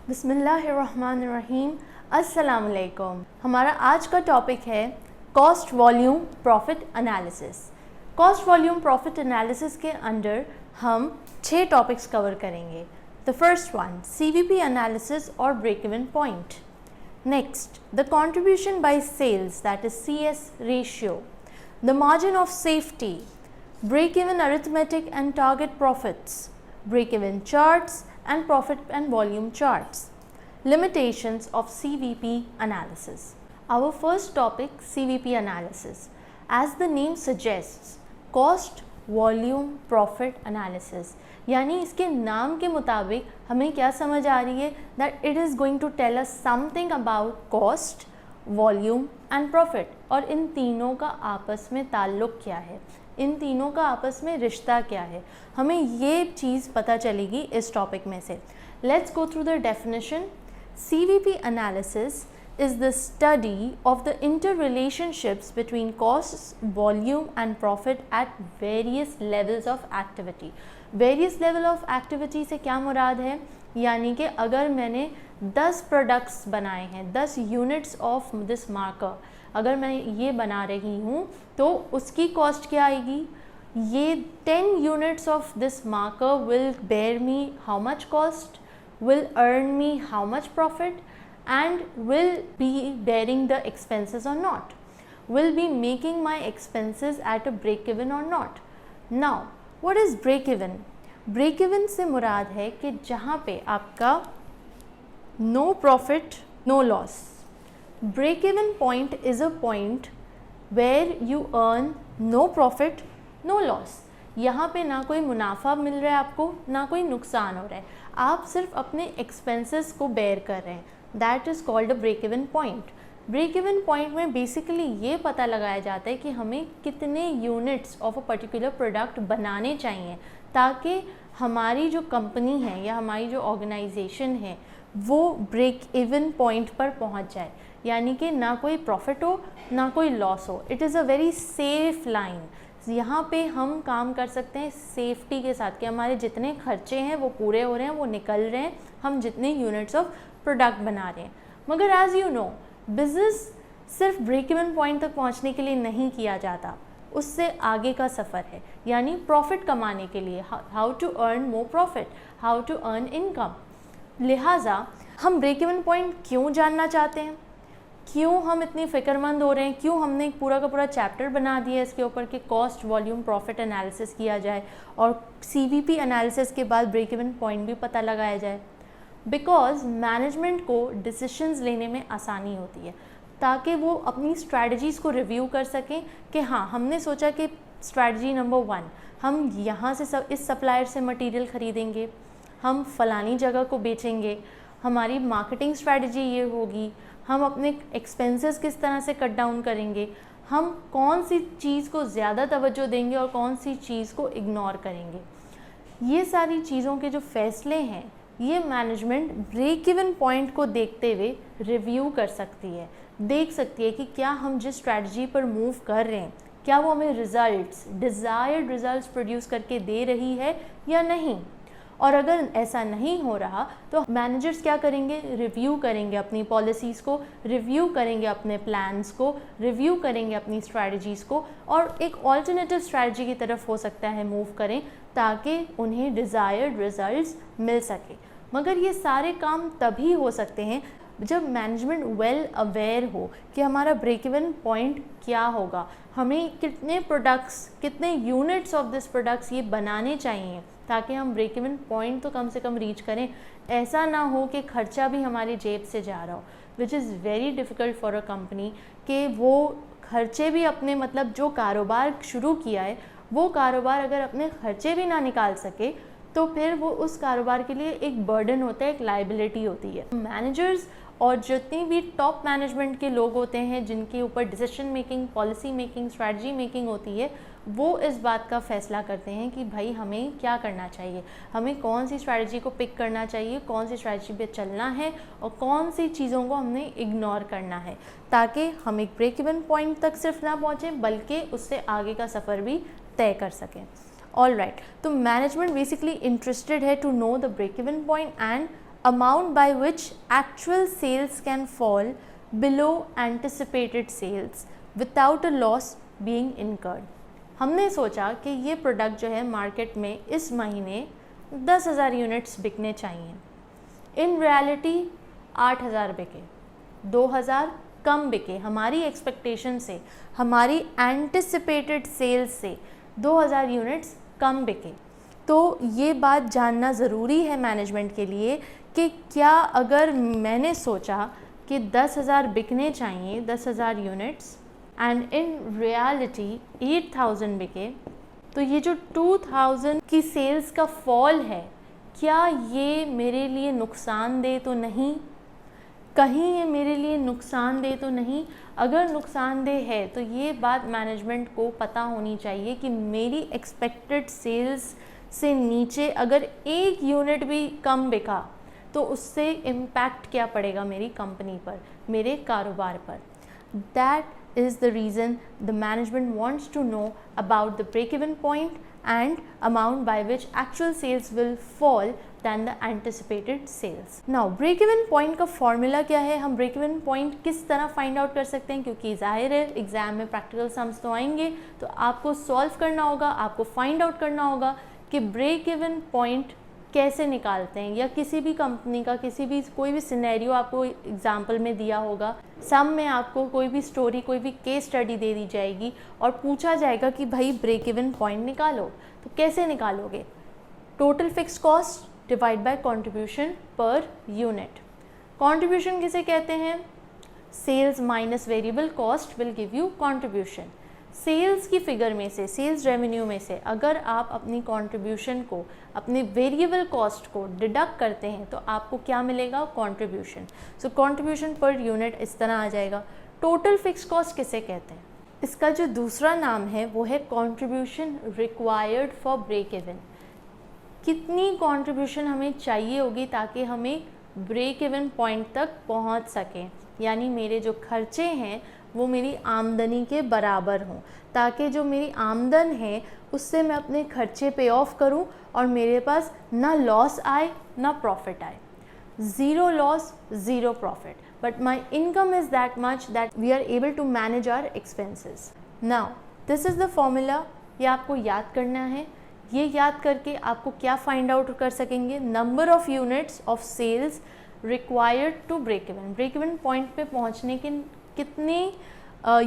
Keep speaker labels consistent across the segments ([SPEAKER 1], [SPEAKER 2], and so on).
[SPEAKER 1] बिस्मिल्लाहिर्रहमानिर्रहीम। अस्सलाम वालेकुम। हमारा आज का टॉपिक है cost volume profit analysis. Cost volume profit analysis के अंडर हम 6 टॉपिक्स कवर करेंगे। The first one, CVP analysis और break even point. Next, the contribution by sales, that is CS ratio, the margin of safety, break even arithmetic and target profits, break even charts and profit and volume charts. Limitations of CVP analysis. Our first topic, CVP analysis. As the name suggests, cost volume profit analysis, यानी इसके नाम के मुताबिक हमें क्या समझ आ रही है, that it is going to tell us something about cost, volume and profit, और इन तीनों का आपस में ताल्लुक़ क्या है, इन तीनों का आपस में रिश्ता क्या है, हमें ये चीज़ पता चलेगी इस टॉपिक में से। Let's go through the definition. CVP analysis is the study of the inter relationships between cost, volume and profit at various levels of activity. Various level of activity से क्या मुराद है, यानी कि अगर मैंने 10 प्रोडक्ट्स बनाए हैं, 10 यूनिट्स ऑफ दिस मार्कर, अगर मैं ये बना रही हूँ तो उसकी कॉस्ट क्या आएगी, ये 10 units of this marker will bear me how much cost, will earn me how much profit and will be bearing the expenses और not, will be making my expenses at a break even और not. Now what is break even? Break even से मुराद है कि जहाँ पे आपका no profit no loss. Break even point is a point where you earn no profit, no loss. यहाँ पे ना कोई मुनाफा मिल रहा है आपको, ना कोई नुकसान हो रहा है, आप सिर्फ अपने एक्सपेंसेस को बेयर कर रहे हैं। That is called a break even point. Break even point में बेसिकली ये पता लगाया जाता है कि हमें कितने units of a particular product बनाने चाहिए ताकि हमारी जो कंपनी है या हमारी जो ऑर्गेनाइजेशन है वो ब्रेक इवन पॉइंट पर पहुंच जाए, यानी कि ना कोई प्रॉफिट हो ना कोई लॉस हो। It is a very safe line. यहाँ पे हम काम कर सकते हैं सेफ्टी के साथ कि हमारे जितने खर्चे हैं वो पूरे हो रहे हैं, वो निकल रहे हैं, हम जितने यूनिट्स ऑफ प्रोडक्ट बना रहे हैं। मगर एज़ यू नो, बिज़नेस सिर्फ ब्रेक इवन पॉइंट तक पहुँचने के लिए नहीं किया जाता, उससे आगे का सफ़र है, यानी प्रॉफिट कमाने के लिए, how to earn more profit, how to earn income. लिहाजा हम ब्रेक इवन पॉइंट क्यों जानना चाहते हैं, क्यों हम इतनी फ़िक्रमंद हो रहे हैं, क्यों हमने एक पूरा का पूरा चैप्टर बना दिया इसके ऊपर कि कॉस्ट वॉल्यूम प्रॉफिट एनालिसिस किया जाए और CVP एनालिसिस के बाद ब्रेक इवन पॉइंट भी पता लगाया जाए। बिकॉज मैनेजमेंट को डिसीशंस लेने में आसानी होती है ताकि वो अपनी स्ट्रैटेजीज़ को रिव्यू कर सकें कि हाँ, हमने सोचा कि स्ट्रैटेजी नंबर 1, हम यहाँ से इस सप्लायर से मटेरियल ख़रीदेंगे, हम फ़लानी जगह को बेचेंगे, हमारी मार्केटिंग स्ट्रैटेजी ये होगी, हम अपने एक्सपेंसेस किस तरह से कट डाउन करेंगे, हम कौन सी चीज़ को ज़्यादा तवज्जो देंगे और कौन सी चीज़ को इग्नोर करेंगे। ये सारी चीज़ों के जो फ़ैसले हैं ये मैनेजमेंट ब्रेक इवन पॉइंट को देखते हुए रिव्यू कर सकती है, देख सकती है कि क्या हम जिस स्ट्रैटेजी पर मूव कर रहे हैं क्या वो हमें डिज़ायर्ड रिजल्ट्स प्रोड्यूस करके दे रही है या नहीं। और अगर ऐसा नहीं हो रहा तो मैनेजर्स क्या करेंगे, रिव्यू करेंगे अपनी पॉलिसीज़ को, रिव्यू करेंगे अपने प्लान्स को, रिव्यू करेंगे अपनी स्ट्रैटेजीज़ को और एक ऑल्टरनेटिव स्ट्रैटेजी की तरफ हो सकता है मूव करें ताकि उन्हें डिज़ायर्ड रिजल्ट्स मिल सके। मगर ये सारे काम तभी हो सकते हैं जब मैनेजमेंट वेल अवेयर हो कि हमारा ब्रेक इवन पॉइंट क्या होगा, हमें कितने प्रोडक्ट्स, कितने यूनिट्स ऑफ दिस प्रोडक्ट्स ये बनाने चाहिए ताकि हम ब्रेक इवन पॉइंट तो कम से कम रीच करें। ऐसा ना हो कि खर्चा भी हमारी जेब से जा रहा हो, which is very difficult for a company कि वो खर्चे भी अपने, मतलब जो कारोबार शुरू किया है वो कारोबार अगर अपने खर्चे भी ना निकाल सके तो फिर वो उस कारोबार के लिए एक बर्डन होता है, एक लाइबिलिटी होती है। मैनेजर्स और जितनी भी टॉप मैनेजमेंट के लोग होते हैं जिनके ऊपर decision making, policy making, strategy making होती है, वो इस बात का फ़ैसला करते हैं कि भाई हमें क्या करना चाहिए, हमें कौन सी स्ट्रैटेजी को पिक करना चाहिए, कौन सी स्ट्रैटेजी पे चलना है और कौन सी चीज़ों को हमने इग्नोर करना है ताकि हम एक ब्रेक इवन पॉइंट तक सिर्फ ना पहुँचें बल्कि उससे आगे का सफ़र भी तय कर सकें। ऑल राइट, तो मैनेजमेंट बेसिकली इंटरेस्टेड है to know the break even point and amount by which actual sales can fall below anticipated sales without a loss being incurred. हमने सोचा कि ये प्रोडक्ट जो है मार्केट में इस महीने 10,000 यूनिट्स बिकने चाहिए, इन रियलिटी 8,000 बिके, 2,000 कम बिके, हमारी एक्सपेक्टेशन से, हमारी एंटिसिपेटेड सेल्स से 2,000 यूनिट्स कम बिके। तो ये बात जानना ज़रूरी है मैनेजमेंट के लिए कि क्या अगर मैंने सोचा कि 10,000 बिकने चाहिए, 10,000 यूनिट्स, एंड इन रियलिटी 8,000 बिके, तो ये जो 2,000 की सेल्स का फॉल है, क्या ये मेरे लिए नुकसानदेह तो नहीं? कहीं ये मेरे लिए नुकसानदेह तो नहीं? अगर नुकसानदेह है तो ये बात मैनेजमेंट को पता होनी चाहिए कि मेरी एक्सपेक्टेड सेल्स से नीचे अगर एक यूनिट भी कम बिका तो उससे इम्पैक्ट क्या पड़ेगा मेरी कंपनी पर, मेरे कारोबार पर। That is the reason the management wants to know about the break-even point and amount by which actual sales will fall than the anticipated sales. Now break-even point का formula क्या है, हम break-even point किस तरह find out कर सकते हैं, क्योंकि जाहिर है एग्जाम में प्रैक्टिकल सम्स तो आएंगे, तो आपको सॉल्व करना होगा, आपको फाइंड आउट करना होगा कि break-even point कैसे निकालते हैं, या किसी भी कंपनी का कोई भी सिनेरियो आपको एग्जाम्पल में दिया होगा, सम में आपको कोई भी स्टोरी, कोई भी केस स्टडी दे दी जाएगी और पूछा जाएगा कि भाई ब्रेक इवन पॉइंट निकालो, तो कैसे निकालोगे? Total fix cost divide by contribution per unit. Contribution किसे कहते हैं? Sales minus variable cost will give you contribution. Sales की फिगर में से, सेल्स रेवेन्यू में से अगर आप अपनी कंट्रीब्यूशन को, अपने वेरिएबल कॉस्ट को डिडक्ट करते हैं तो आपको क्या मिलेगा? कंट्रीब्यूशन। सो कंट्रीब्यूशन पर यूनिट इस तरह आ जाएगा। टोटल फिक्स कॉस्ट किसे कहते हैं? इसका जो दूसरा नाम है वो है contribution required for break even. कितनी कंट्रीब्यूशन हमें चाहिए होगी ताकि हमें ब्रेक इवन पॉइंट तक पहुंच सकें, यानी मेरे जो खर्चे हैं वो मेरी आमदनी के बराबर हों, ताकि जो मेरी आमदन है उससे मैं अपने खर्चे पे ऑफ करूं और मेरे पास ना लॉस आए ना प्रॉफिट आए। Zero loss, zero profit, but my income is that much that we are able to manage our expenses. Now this is the formula, ये आपको याद करना है। ये याद करके आपको क्या फाइंड आउट कर सकेंगे? Number of units of sales required to break even. Break even point पे पहुँचने के कितने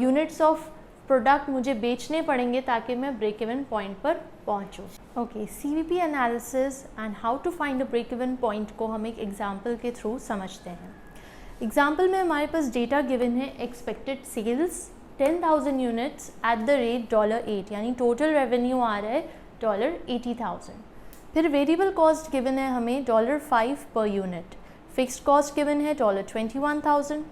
[SPEAKER 1] यूनिट्स ऑफ प्रोडक्ट मुझे बेचने पड़ेंगे ताकि मैं ब्रेक इवन पॉइंट पर पहुंचूं। Okay, CVP analysis and how to find a break even point को हम एक एग्जांपल के थ्रू समझते हैं। एग्जांपल में हमारे पास डेटा गिवन है, expected sales 10,000 units at the rate $8, यानी टोटल रेवेन्यू आ रहा है $80,000। फिर वेरिएबल कॉस्ट गिवन है हमें $5 per unit, fixed cost given है $21,000।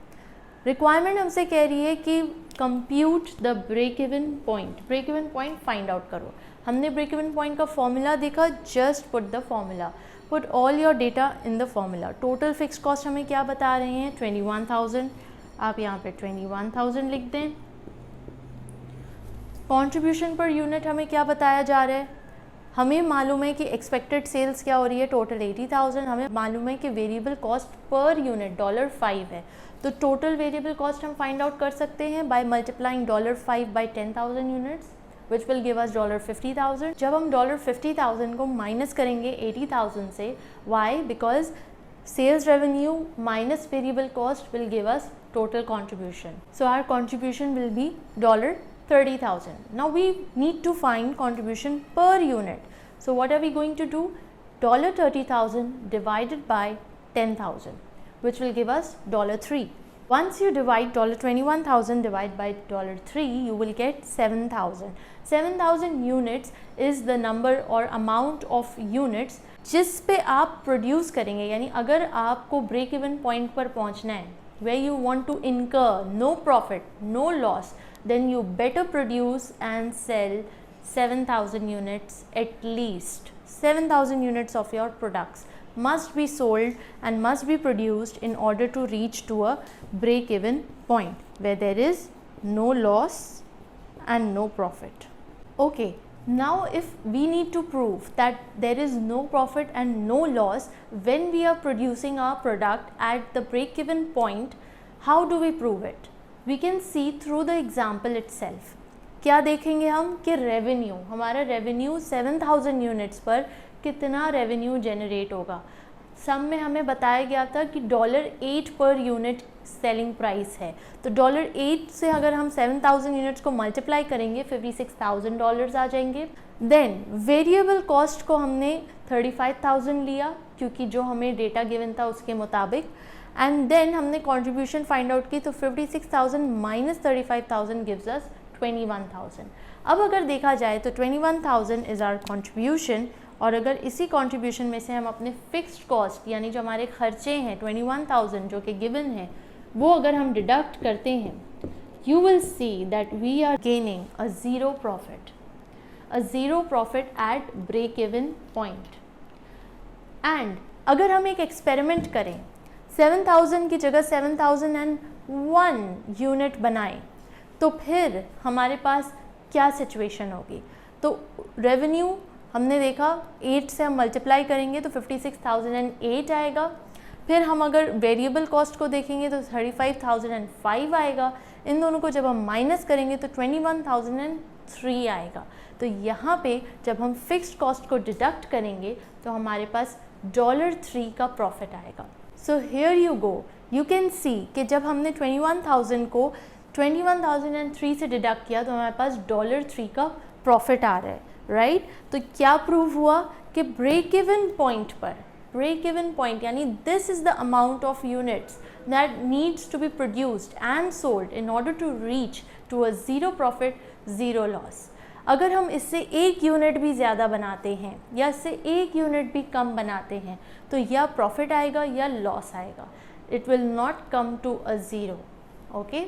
[SPEAKER 1] रिक्वायरमेंट हमसे कह रही है कि compute the break even point, break even point find out करो। हमने ब्रेक इवन पॉइंट का फॉर्मूला देखा, just put the formula, put all your data in the formula. Total fix cost हमें क्या बता रहे हैं? 21,000। आप यहाँ पे 21,000 लिख दें। कंट्रीब्यूशन पर यूनिट हमें क्या बताया जा रहा है? हमें मालूम है कि एक्सपेक्टेड सेल्स क्या हो रही है, टोटल 80,000। हमें मालूम है कि वेरिएबल कॉस्ट पर यूनिट $5 है, तो टोटल वेरिएबल कॉस्ट हम फाइंड आउट कर सकते हैं by multiplying $5 by 10,000 units, which will give us $50,000। जब हम $50,000 को माइनस करेंगे 80,000 से, why? Because sales revenue minus variable cost will give us total contribution, so our contribution will be $30,000. Now we need to find contribution per unit. So what are we going to do? $30,000 divided by 10,000, which will give us $3. Once you divide $21,000 divided by $3, you will get 7,000. 7,000 units is the number or amount of units जिस पे आप produce करेंगे, यानी अगर आपको break even point पर पहुंचना है, where you want to incur no profit, no loss, then you better produce and sell 7,000 units at least. 7,000 units of your products must be sold and must be produced in order to reach to a break-even point where there is no loss and no profit. Okay, Now if we need to prove that there is no profit and no loss when we are producing our product at the break even point, how do we prove it? We can see through the example itself. क्या देखेंगे हम कि revenue, हमारा revenue 7000 units पर कितना revenue generate होगा। सम में हमें बताया गया था कि $8 पर यूनिट सेलिंग प्राइस है, तो $8 से अगर हम 7000 यूनिट्स को मल्टीप्लाई करेंगे $56,000 आ जाएंगे। देन वेरिएबल कॉस्ट को हमने 35,000 लिया क्योंकि जो हमें डेटा गिवन था उसके मुताबिक, एंड देन हमने कंट्रीब्यूशन फाइंड आउट की, तो 56,000 माइनस 35,000 गिव्स अस 21,000। अब अगर देखा जाए तो 21,000 इज़ आवर कंट्रीब्यूशन, और अगर इसी कंट्रीब्यूशन में से हम अपने फिक्स्ड कॉस्ट यानी जो हमारे खर्चे हैं 21,000 जो कि गिवन है वो अगर हम डिडक्ट करते हैं, you will see that we are gaining a zero profit at break even point. And अगर हम एक एक्सपेरिमेंट करें, 7000 की जगह 7001 यूनिट बनाएं, तो फिर हमारे पास क्या सिचुएशन होगी। तो रेवेन्यू हमने देखा 8 से हम मल्टीप्लाई करेंगे तो 56,008 आएगा। फिर हम अगर वेरिएबल कॉस्ट को देखेंगे तो 35,005 आएगा। इन दोनों को जब हम माइनस करेंगे तो 21,003 आएगा। तो यहाँ पे जब हम फिक्स्ड कॉस्ट को डिडक्ट करेंगे तो हमारे पास $3 का प्रॉफिट आएगा। So here you go, you can see कि जब हमने 21,000 को 21,003 से डिडक्ट किया तो हमारे पास $3 का प्रॉफिट आ रहा है, राइट। तो क्या प्रूव हुआ कि ब्रेक इवन पॉइंट पर, ब्रेक इवन पॉइंट यानी this is the amount of units that needs to be produced and sold in order to reach to a zero profit zero loss. अगर हम इससे 1 unit भी ज़्यादा बनाते हैं या इससे 1 यूनिट भी कम बनाते हैं तो या प्रॉफिट आएगा या लॉस आएगा, it will not come to a zero. Okay,